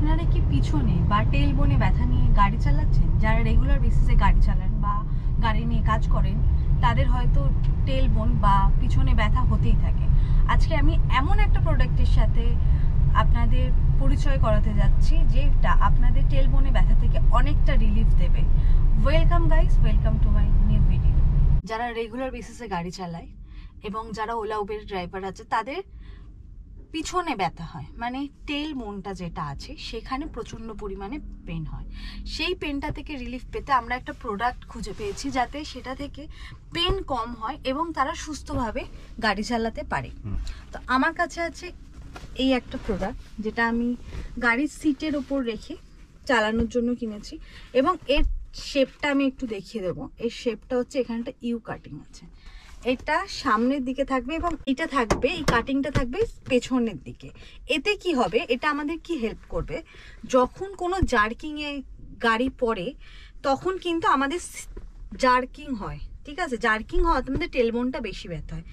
আপনারা কি পিছনে বা টেল বোনে ব্যথা নিয়ে গাড়ি চালাচ্ছেন? যারা রেগুলার বেসিসে গাড়ি চালান বা গাড়ি নিয়ে কাজ করেন, তাদের হয়তো টেল বোন বা পিছনে ব্যথা হতেই থাকে। আজকে আমি এমন একটা প্রোডাক্টের সাথে আপনাদের পরিচয় করাতে যাচ্ছি যেটা আপনাদের টেল বোনে ব্যথা থেকে অনেকটা রিলিফ দেবে। Welcome guys, welcome to my new video. যারা রেগুলার বেসিসে গাড়ি চালায় এবং যারা ওলা উবের ড্রাইভার আছে, তাদের পিছনে ব্যথা হয়, মানে টেল বোনটা যেটা আছে সেখানে প্রচণ্ড পরিমাণে পেন হয়। সেই পেনটা থেকে রিলিফ পেতে আমরা একটা প্রোডাক্ট খুঁজে পেয়েছি যাতে সেটা থেকে পেন কম হয় এবং তারা সুস্থভাবে গাড়ি চালাতে পারে। তো আমার কাছে আছে এই একটা প্রোডাক্ট, যেটা আমি গাড়ির সিটের ওপর রেখে চালানোর জন্য কিনেছি এবং এর শেপটা আমি একটু দেখিয়ে দেবো। এর শেপটা হচ্ছে এখানটা ইউ কাটিং আছে, এটা সামনের দিকে থাকবে এবং এটা থাকবে, এই কাটিংটা থাকবে পেছনের দিকে। এতে কি হবে, এটা আমাদের কি হেল্প করবে, যখন কোনো জার্কিংয়ে গাড়ি পড়ে তখন কিন্তু আমাদের জার্কিং হয়, ঠিক আছে? জার্কিং হওয়াতে আমাদের টেলবোনটা বেশি ব্যথা হয়।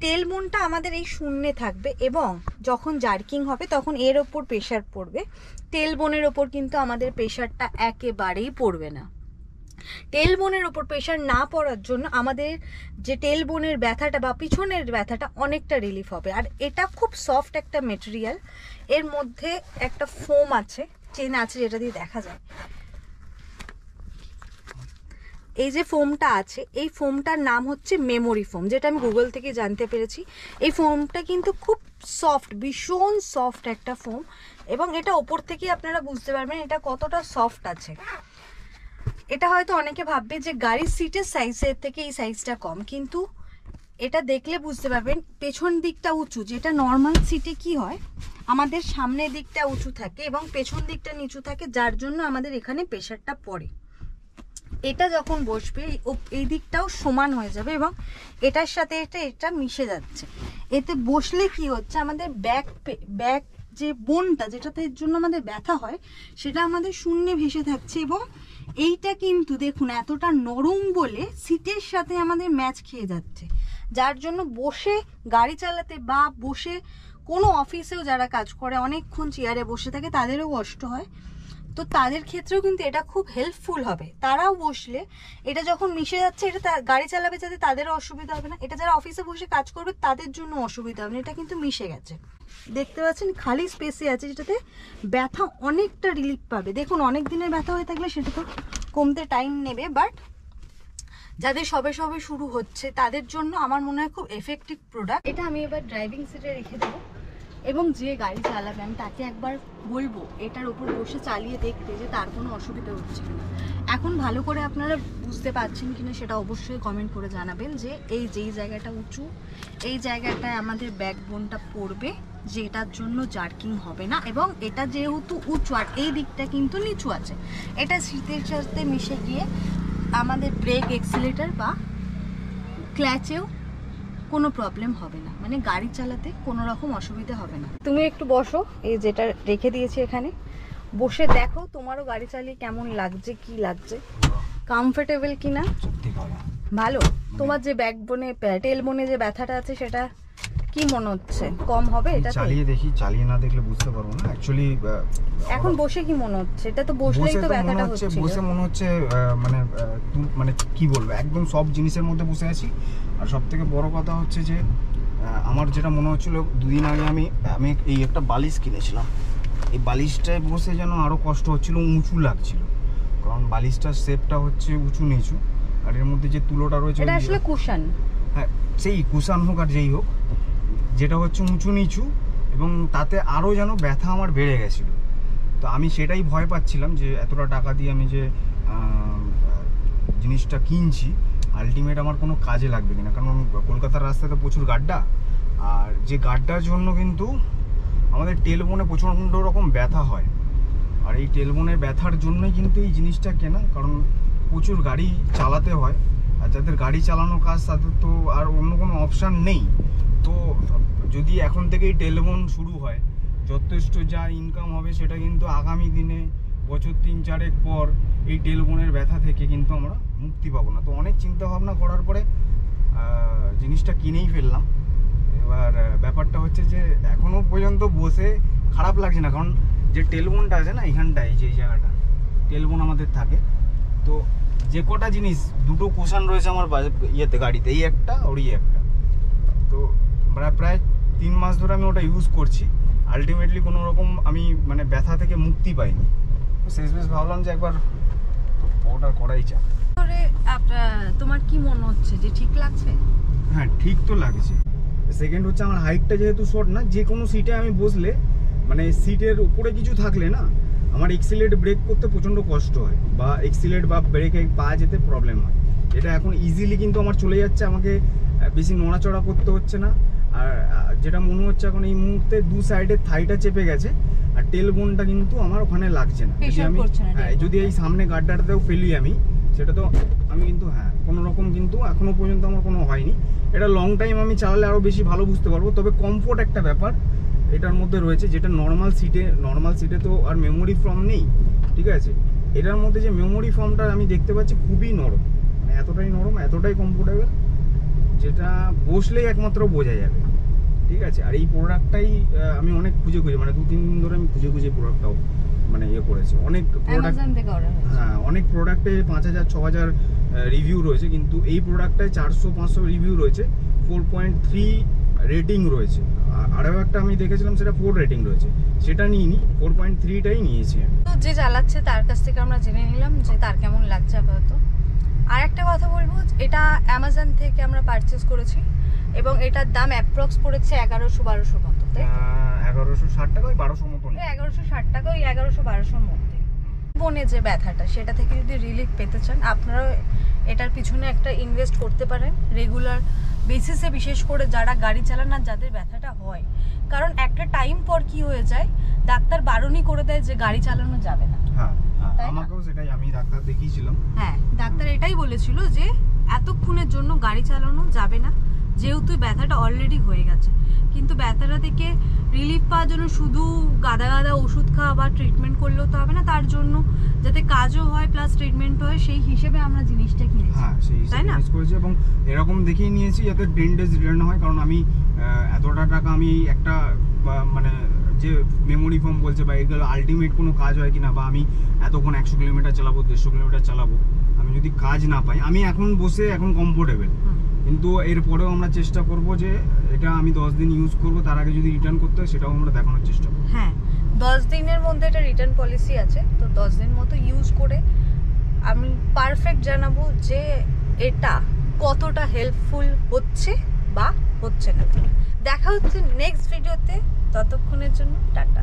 টেলবোনটা আমাদের এই শূন্যে থাকবে এবং যখন জার্কিং হবে তখন এর ওপর প্রেশার পড়বে, টেলবোনের ওপর কিন্তু আমাদের প্রেশারটা একেবারেই পড়বে না। টেলবোনের ওপর প্রেশার না পড়ার জন্য আমাদের যে টেলবোনের ব্যথাটা বা পিছনের ব্যথাটা অনেকটা রিলিফ হবে। আর এটা খুব সফট একটা মেটেরিয়াল, এর মধ্যে একটা ফোম আছে, চেন আছে, যেটা দিয়ে দেখা যায়। এই যে ফোমটা আছে, এই ফোমটার নাম হচ্ছে মেমোরি ফোম, যেটা আমি গুগল থেকে জানতে পেরেছি। এই ফোমটা কিন্তু খুব সফট, ভীষণ সফট একটা ফোম, এবং এটা ওপর থেকেই আপনারা বুঝতে পারবেন এটা কতটা সফট আছে। এটা হয়তো অনেকে ভাববে যে গাড়ির সিটের সাইজের থেকে এই সাইজটা কম, কিন্তু এটা দেখলে বুঝতে পারবেন পেছন দিকটা উঁচু, যেটা নর্মাল সিটে কি হয় আমাদের সামনের দিকটা উঁচু থাকে এবং পেছন দিকটা নিচু থাকে, যার জন্য আমাদের এখানে প্রেশারটা পড়ে। এটা যখন বসবে এই দিকটাও সমান হয়ে যাবে এবং এটার সাথে এটা মিশে যাচ্ছে। এতে বসলে কি হচ্ছে, আমাদের ব্যাক যে বোনটা, যেটাতে জন্য আমাদের ব্যথা হয়, সেটা আমাদের শূন্যে ভেসে থাকছে এবং এইটা কিন্তু দেখুন এতটা নরম বলে সিটের সাথে আমাদের ম্যাচ খেয়ে যাচ্ছে, যার জন্য বসে গাড়ি চালাতে বা বসে কোনো অফিসেও যারা কাজ করে অনেকক্ষণ চেয়ারে বসে থাকে তাদেরও কষ্ট হয়, তো তাদের ক্ষেত্রেও কিন্তু এটা খুব হেল্পফুল হবে। তারাও বসলে এটা যখন মিশে যাচ্ছে, এটা গাড়ি চালাবে যাতে তাদেরও অসুবিধা হবে না, এটা যারা অফিসে বসে কাজ করবে তাদের জন্য অসুবিধা হবে না। এটা কিন্তু মিশে গেছে, দেখতে পাচ্ছেন খালি স্পেসে আছে, যেটাতে ব্যথা অনেকটা রিলিফ পাবে। দেখুন অনেক দিনের ব্যথা হয়ে থাকলে সেটা তো কমতে টাইম নেবে, বাট যাদের সবে সবে শুরু হচ্ছে তাদের জন্য আমার মনে হয় খুব এফেক্টিভ প্রোডাক্ট। এটা আমি এবার ড্রাইভিং সিটে রেখে দেবো এবং যে গাড়ি চালাবে আমি তাকে একবার বলবো এটার ওপর বসে চালিয়ে দেখতে যে তার কোনো অসুবিধা হচ্ছে কিনা। এখন ভালো করে আপনারা বুঝতে পারছেন কিনা সেটা অবশ্যই কমেন্ট করে জানাবেন, যে এই যেই জায়গাটা উঁচু, এই জায়গাটায় আমাদের ব্যাকবোনটা পড়বে, যেটার জন্য জার্কিং হবে না, এবং এটা যেহেতু উঁচু আর এই দিকটা কিন্তু নিচু আছে, এটা শীতের সাথে মিশে গিয়ে আমাদের ব্রেক, এক্সিলেটর বা ক্ল্যাচেও কোনো প্রবলেম হবে না, মানে গাড়ি চালাতে কোনো রকম অসুবিধা হবে না। তুমি একটু বসো, এই যেটা রেখে দিয়েছি এখানে, বসে দেখো তোমারও গাড়ি চালিয়ে কেমন লাগছে, কি লাগছে, কমফোর্টেবল কিনা। ভালো? তোমার যে ব্যাকবোনে টেলবোনে যে ব্যথাটা আছে সেটা কি মনে হচ্ছে কম হবে? এটা চালিয়ে দেখি, চালিয়ে না দেখলে বুঝতে পারবো না অ্যাকচুয়ালি। এখন বসে কি মনে হচ্ছে? এটা তো বসলেই তো ব্যথাটা হচ্ছে। বসে মনে হচ্ছে মানে কি বলবো, একদম সব জিনিসের মধ্যে বসে আছি। আর সব থেকে বড় কথা হচ্ছে যে আমার যেটা মনে হচ্ছিল, দুদিন আগে আমি এই একটা বালিশ কিনেছিলাম, এই বালিশটায় বসে যেন আরো কষ্ট হচ্ছিল, উঁচু লাগছিল, কারণ বালিশটার শেপটা হচ্ছে উঁচু নিচু, আর এর মধ্যে যে তুলোটা রয়েছে এটা আসলে কুশন। হ্যাঁ, সেই কুশন হোক আর যেই হোক, যেটা হচ্ছে উঁচু নিচু, এবং তাতে আরও যেন ব্যথা আমার বেড়ে গেছিলো। তো আমি সেটাই ভয় পাচ্ছিলাম যে এতটা টাকা দিয়ে আমি যে জিনিসটা কিনছি আলটিমেট আমার কোনো কাজে লাগবে কিনা, কারণ কলকাতার রাস্তাতে প্রচুর গাড্ডা, আর যে গাড্ডার জন্য কিন্তু আমাদের টেলবোনে প্রচণ্ড রকম ব্যথা হয়। আর এই টেলবোনের ব্যথার জন্যই কিন্তু এই জিনিসটা কেনা, কারণ প্রচুর গাড়ি চালাতে হয়, আর যাদের গাড়ি চালানোর কাজ তাদের তো আর অন্য কোনো অপশান নেই। তো যদি এখন থেকেই টেলবোন শুরু হয়, যথেষ্ট যা ইনকাম হবে সেটা কিন্তু আগামী দিনে বছর 3-4 পর এই টেলবোনের ব্যথা থেকে কিন্তু আমরা মুক্তি পাবো না। তো অনেক চিন্তা ভাবনা করার পরে জিনিসটা কিনেই ফেললাম। এবার ব্যাপারটা হচ্ছে যে এখনও পর্যন্ত বসে খারাপ লাগছে না, কারণ যে টেলবোনটা আছে না এইখানটায়, যে এই জায়গাটা টেলবোন আমাদের থাকে, তো যে কটা জিনিস, দুটো কোষান রয়েছে আমার ইয়েতে গাড়িতে, এই একটা আর এই একটা, তো প্রায় 3 মাস ধরে আমি ওটা ইউজ করছি। আলটিমেটলি কোনো রকম আমি মানে ব্যথা থেকে মুক্তি পাইনি। তো শেষমেশ ভাবলাম যে একবার ওটা করাই চাই। তোমার কি মনে হচ্ছে যে ঠিক লাগছে? হ্যাঁ, ঠিক তো লাগছে। সেকেন্ড হচ্ছে আমার হাইটটা যেহেতু শর্ট না, যে কোনো সিটে আমি বসলে মানে সিটের উপরে কিছু থাকলে না আমার এক্সিলেট ব্রেক করতে প্রচণ্ড কষ্ট হয়, বা এক্সিলেট বা ব্রেকে পা যেতে প্রবলেম হয়। এটা এখন ইজিলি কিন্তু আমার চলে যাচ্ছে, আমাকে বেশি নড়াচড়া করতে হচ্ছে না। আর যেটা মনে হচ্ছে এখন এই মুহূর্তে দু সাইডে থাইটা চেপে গেছে, আর টেল বোনটা কিন্তু আমার ওখানে লাগছে না। যদি এই সামনে গাড্ডাটাতেও ফেলি আমি, সেটা তো আমি কিন্তু কোনো রকম কিন্তু এখনো পর্যন্ত আমার কোনো হয়নি। এটা লং টাইম আমি চালালে আরও বেশি ভালো বুঝতে পারবো। তবে কমফোর্ট একটা ব্যাপার এটার মধ্যে রয়েছে, যেটা নর্মাল সিটে তো আর মেমোরি ফর্ম নেই, ঠিক আছে। এটার মধ্যে যে মেমোরি ফর্মটা আমি দেখতে পাচ্ছি খুবই নরম, মানে এতটাই নরম, এতটাই কমফোর্টেবল, যেটা বসলেই একমাত্র বোঝা যাবে, ঠিক আছে। আর এই প্রোডাক্টটাই আমি অনেক খুঁজে মানে 2-3 দিন ধরে আমি খুঁজে প্রোডাক্টটাও মানে করেছি। অনেক প্রোডাক্ট, অনেক প্রোডাক্টে 5000-6000 রিভিউ রয়েছে, কিন্তু এই প্রোডাক্টটায় 400-500 রিভিউ রয়েছে, 4.3 রেটিং রয়েছে। আরও একটা আমি দেখেছিলাম সেটা 4 রেটিং রয়েছে, সেটা নিইনি, 4.3টাই নিয়েছি আমি। তো যে চালাচ্ছে তার কাছ থেকে আমরা জেনে নিলাম যে তার কেমন লাগছে আপাতত। আর একটা কথা বলবো, এটা অ্যামাজন থেকে আমরা পারচেস করেছি এবং এটার দাম অ্যাপ্রক্স পড়েছে 1100-1200 মতো, তাই 1160 টাকা, 1200 মতো, 1160 টাকা, ওই 1100-1200 মধ্যে। বনে যে ব্যথাটা, সেটা থেকে যদি রিলিফ পেতে চান, আপনারাও এটার পিছনে একটা ইনভেস্ট করতে পারেন রেগুলার বেসিসে, বিশেষ করে যারা গাড়ি চালান আর যাদের ব্যথাটা হয়। কারণ একটা টাইম পর কি হয়ে যায়, ডাক্তার বারণই করে দেয় যে গাড়ি চালানো যাবে না। আমাকেও সেটাই, আমি ডাক্তার দেখিয়েছিলাম। হ্যাঁ, ডাক্তার এটাই বলেছিল যে এতক্ষণের জন্য গাড়ি চালানো যাবে না, যেহেতু ব্যথাটা অলরেডি হয়ে গেছে। কিন্তু ব্যথাটা থেকে রিলিফ পাওয়ার জন্য শুধু গাদা ওষুধ খাওয়া বা ট্রিটমেন্ট করলেও তো হবে না, তার জন্য যাতে কাজও হয় প্লাস ট্রিটমেন্টও হয়, সেই হিসেবে আমরা জিনিসটা কিনেছি। হ্যাঁ, তাই না, করেছি এবং এরকম দেখেই নিয়েছি যাতে 10 ডেজ রিটার্ন হয়। কারণ আমি এতটা টাকা আমি একটা মানে যে মেমোরি ফর্ম বলছে বা এগুলো আলটিমেট কোনো কাজ হয় কিনা, বা আমি এতক্ষণ 100 কিলোমিটার চালাবো, 150 কিলোমিটার চালাবো, আমি যদি কাজ না পাই, আমি এখন বসে এখন কমফোর্টেবল, কিন্তু এরপরেও আমরা চেষ্টা করব যে এটা আমি 10 দিন ইউজ করব, তার আগে যদি রিটার্ন করতে হয় সেটাও আমরা দেখানোর চেষ্টা করব। হ্যাঁ, 10 দিনের মধ্যে এটা রিটার্ন পলিসি আছে, তো 10 দিন মতো ইউজ করে আমি পারফেক্ট জানাবো যে এটা কতটা হেল্পফুল হচ্ছে বা হচ্ছে না। দেখা হচ্ছে নেক্সট ভিডিওতে, ততক্ষণের জন্য টাটা।